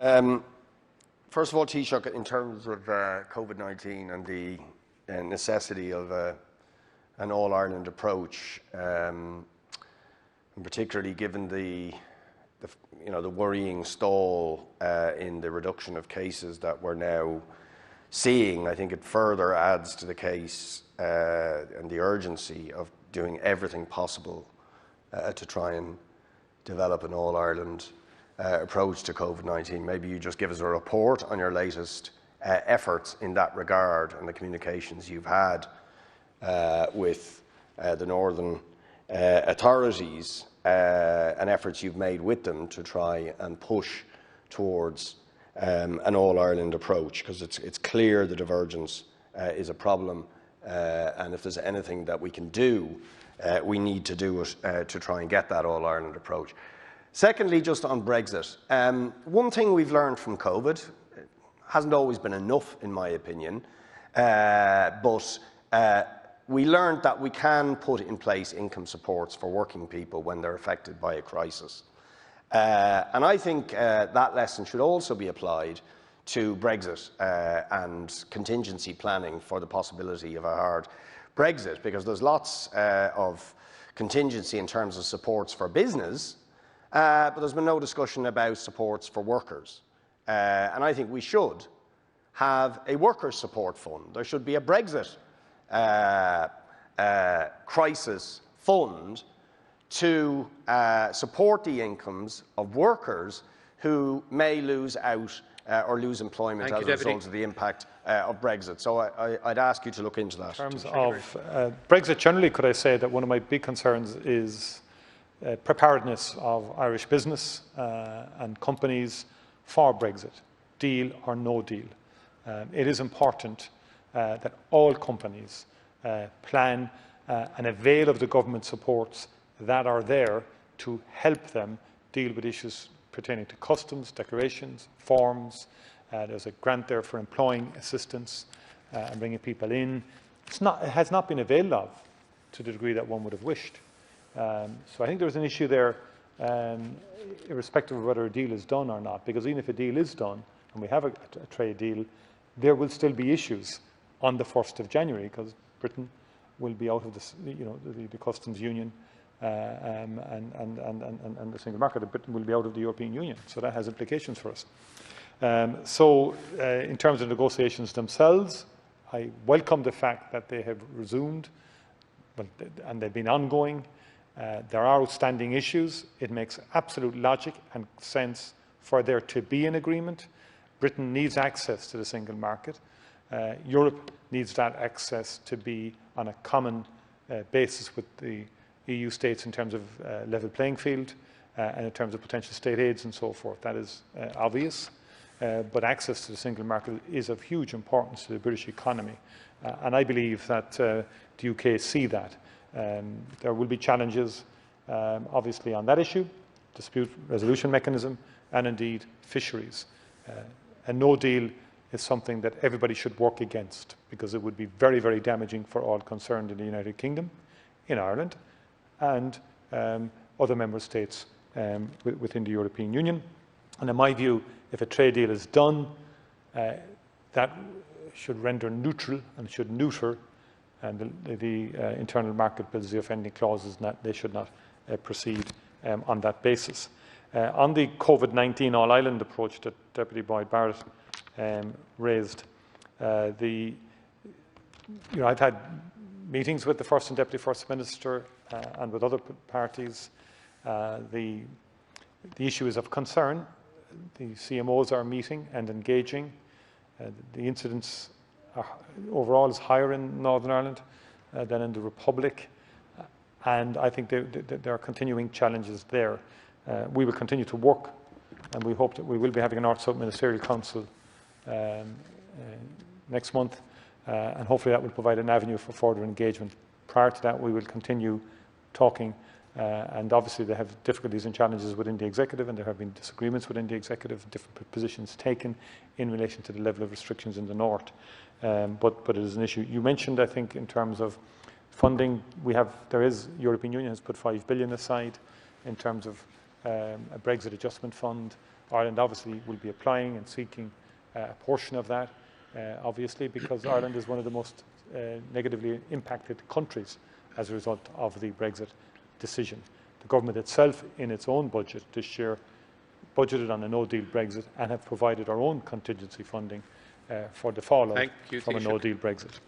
First of all, Taoiseach, in terms of COVID-19 and the necessity of an all-Ireland approach, and particularly given the worrying stall in the reduction of cases that we're now seeing, I think it further adds to the case and the urgency of doing everything possible to try and develop an all-Ireland approach to COVID-19. Maybe you just give us a report on your latest efforts in that regard and the communications you've had with the Northern authorities and efforts you've made with them to try and push towards an all-Ireland approach, because it's clear the divergence is a problem, and if there's anything that we can do, we need to do it to try and get that all-Ireland approach. Secondly, just on Brexit, one thing we've learned from COVID, it hasn't always been enough in my opinion, but we learned that we can put in place income supports for working people when they're affected by a crisis. And I think that lesson should also be applied to Brexit and contingency planning for the possibility of a hard Brexit, because there's lots of contingency in terms of supports for business, but there's been no discussion about supports for workers. And I think we should have a workers' support fund. There should be a Brexit crisis fund to support the incomes of workers who may lose out or lose employment as a result of the impact of Brexit. So I'd ask you to look into that. In terms of Brexit generally, could I say that one of my big concerns is preparedness of Irish business and companies for Brexit, deal or no deal. It is important that all companies plan and avail of the government supports that are there to help them deal with issues pertaining to customs, declarations, forms. There's a grant there for employing assistance and bringing people in. It has not been availed of to the degree that one would have wished. So I think there's an issue there, irrespective of whether a deal is done or not, because even if a deal is done and we have a trade deal, there will still be issues on the 1st of January, because Britain will be out of the customs union and the single market. Britain will be out of the European Union, so that has implications for us. In terms of negotiations themselves, I welcome the fact that they have resumed, and they've been ongoing. There are outstanding issues. It makes absolute logic and sense for there to be an agreement. Britain needs access to the single market. Europe needs that access to be on a common basis with the EU states in terms of level playing field and in terms of potential state aids and so forth. That is obvious. But access to the single market is of huge importance to the British economy. And I believe that the UK see that. There will be challenges, obviously, on that issue, dispute resolution mechanism, and indeed fisheries. A no deal is something that everybody should work against, because it would be very, very damaging for all concerned in the United Kingdom, in Ireland, and other member states within the European Union. And in my view, if a trade deal is done, that should render neutral and should neuter and the internal market bills, the offending clauses, they should not proceed on that basis. On the COVID-19 all-Ireland approach that Deputy Boyd Barrett raised, I've had meetings with the First and Deputy First Minister and with other parties. The issue is of concern. The CMOs are meeting and engaging. The incidence overall is higher in Northern Ireland than in the Republic, and I think there are continuing challenges there. We will continue to work, and we hope that we will be having a North-South Ministerial Council next month, and hopefully that will provide an avenue for further engagement. Prior to that, we will continue talking, and obviously they have difficulties and challenges within the Executive, and there have been disagreements within the Executive, different positions taken in relation to the level of restrictions in the North. But it is an issue. You mentioned, I think, in terms of funding, European Union has put 5 billion aside in terms of a Brexit adjustment fund. Ireland obviously will be applying and seeking a portion of that, obviously, because Ireland is one of the most negatively impacted countries as a result of the Brexit decision. The government itself, in its own budget this year, budgeted on a no-deal Brexit and have provided our own contingency funding for the fallout from a no-deal Brexit.